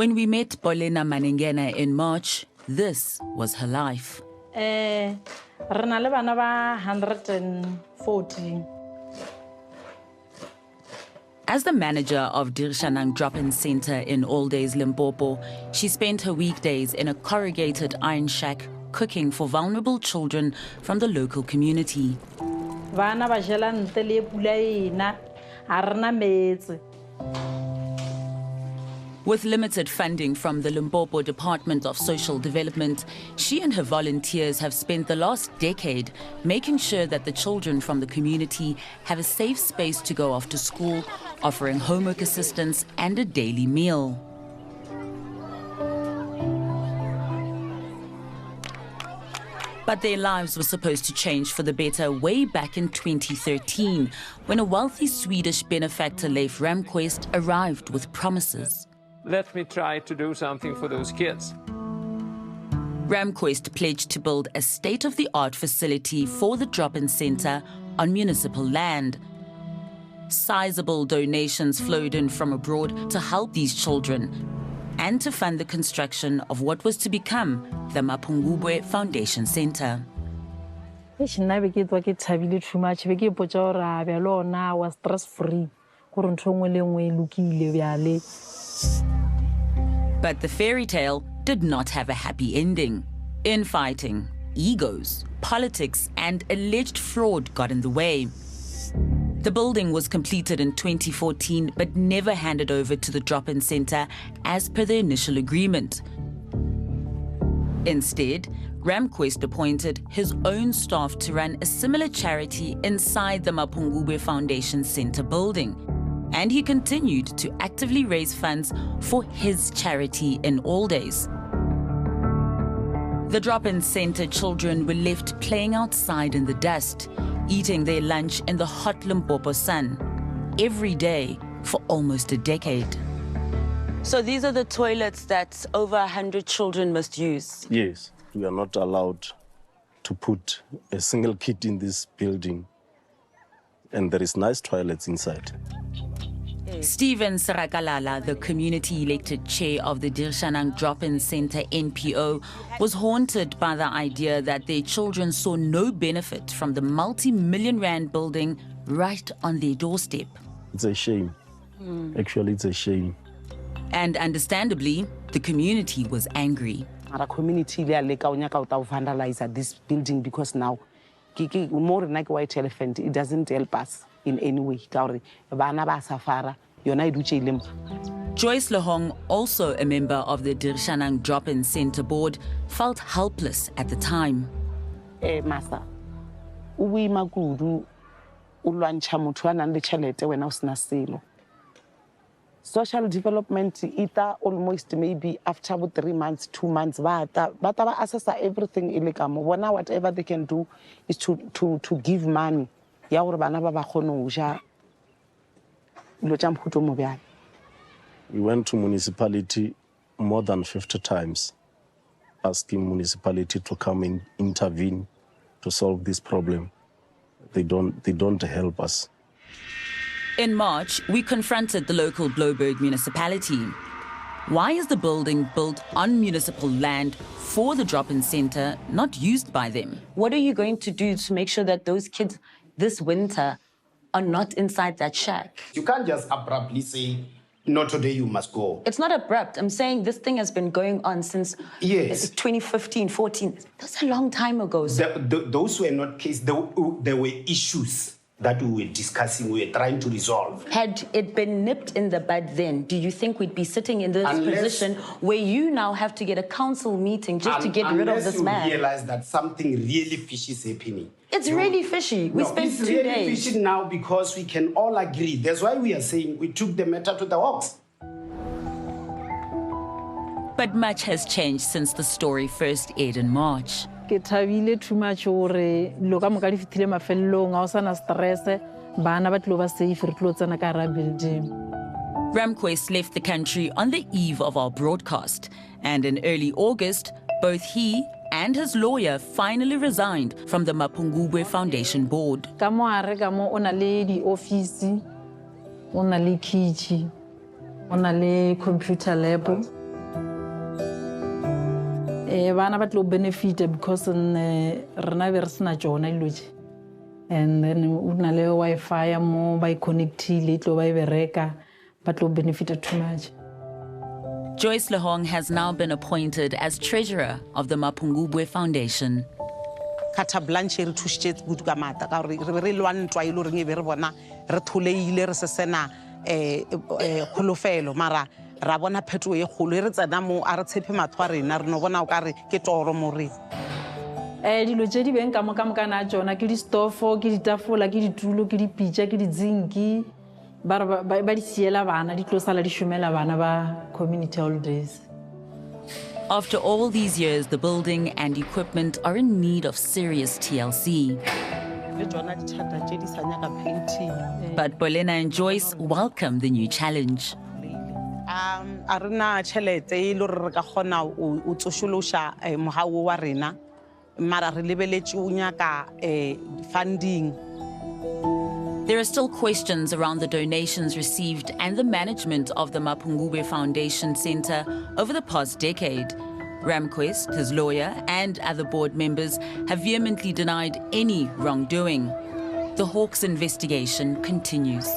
When we met Bolena Manengena in March, this was her life. Re na le bana ba 140. As the manager of Dirshanang Drop-In Center in Alldays, Limpopo, she spent her weekdays in a corrugated iron shack cooking for vulnerable children from the local community. Bana ba jela ntle le pula ena, ha rena metsi. With limited funding from the Limpopo Department of Social Development, she and her volunteers have spent the last decade making sure that the children from the community have a safe space to go off to school, offering homework assistance and a daily meal. But their lives were supposed to change for the better way back in 2013, when a wealthy Swedish benefactor Leif Ramquist arrived with promises. Let me try to do something for those kids. Ramquist pledged to build a state-of-the-art facility for the drop-in center on municipal land. Sizable donations flowed in from abroad to help these children and to fund the construction of what was to become the Mapungubwe Foundation Center. Nna be ke tswa ke thabile too much, be ke ipotsa gore a bja lona was stress-free, gore ntho nngwe le nngwe e lokile bjale. But the fairy tale did not have a happy ending. Infighting, egos, politics, and alleged fraud got in the way. The building was completed in 2014, but never handed over to the drop-in center as per the initial agreement. Instead, Ramquist appointed his own staff to run a similar charity inside the Mapungubwe Foundation Center building. And he continued to actively raise funds for his charity in Alldays. The drop-in center children were left playing outside in the dust, eating their lunch in the hot Limpopo sun, every day for almost a decade. So these are the toilets that over 100 children must use? Yes, we are not allowed to put a single kid in this building. And there is nice toilets inside. Stephen Sarakalala, the community-elected chair of the Dirshanang Drop-In Center NPO, was haunted by the idea that their children saw no benefit from the multi-million rand building right on their doorstep. It's a shame. Actually, it's a shame. And understandably, the community was angry. Our community they are vandalize this building because now more like white elephant, it doesn't help us in any way. Joyce Lohong, also a member of the Dirshanang Drop-In Center board, felt helpless at the time. Master, we magudu ulwancha muthu anande chelete wena usina selo. Social development ita almost maybe after 3 months, 2 months, bata assess everything illegamo. Whatever they can do is to give money. Ya gore bana ba ba kgone ja lo tsa mputo mo bjana. We went to municipality more than 50 times, asking municipality to come and intervene to solve this problem. They don't help us. In March, we confronted the local Blouberg municipality. Why is the building built on municipal land for the drop-in center, not used by them? What are you going to do to make sure that those kids this winter are not inside that shack? You can't just abruptly say, no, today you must go. It's not abrupt. I'm saying this thing has been going on since 2015, 14. That's a long time ago. Those were not cases. There were issues that we were discussing, we were trying to resolve. Had it been nipped in the bud then, do you think we'd be sitting in this position where you now have to get a council meeting just to get rid of this man? Unless you realize that something really fishy is happening. It's really fishy. We spent 2 days. It's really fishy now because we can all agree. That's why we are saying we took the matter to the Hawks. But much has changed since the story first aired in March. Ke thabile too much gore lo ka moka di fitile mafellong a o sana stress bana ba tlo ba safe re tlo tsena ka ra building. Ramquist left the country on the eve of our broadcast, and in early August, both he and his lawyer finally resigned from the Mapungubwe Foundation board. Ka mo are ka mo ona le di office, ona le kitchen, ona le computer lab. Bana ba tlo benefita because rena be re sena tsona dilo tse. And then o na le Wi-Fi mo ba connectile tlo ba bereka ba tlo benefita too much. Joyce Lehong has now been appointed as treasurer of the Mapungubwe Foundation. Carte Blanche re thushitse kudu ka mata ka re re lwantwa ile re be re bona re tholeile re se sena kholofelo mara ra bona phetogo e kgolo re tsena mo a re tshepe matho a rena re no bona o ka re ke toro mo re Dilo tse di beng ka moka na tsona ke di stofo ke ditafola ke ditulo ke dipitsa ke dizinki ba di siela bana di tlo sala di shumela bana ba community Alldays. After all these years, the building and equipment are in need of serious TLC. But Bolena and Joyce welcome the new challenge. A rena tšhelete e le re ka kgona o tsošološa mohau wa rena mara re lebeletše o nyaka funding. There are still questions around the donations received and the management of the Mapungubwe Foundation Center over the past decade. Ramquest, his lawyer, and other board members have vehemently denied any wrongdoing. The Hawks investigation continues.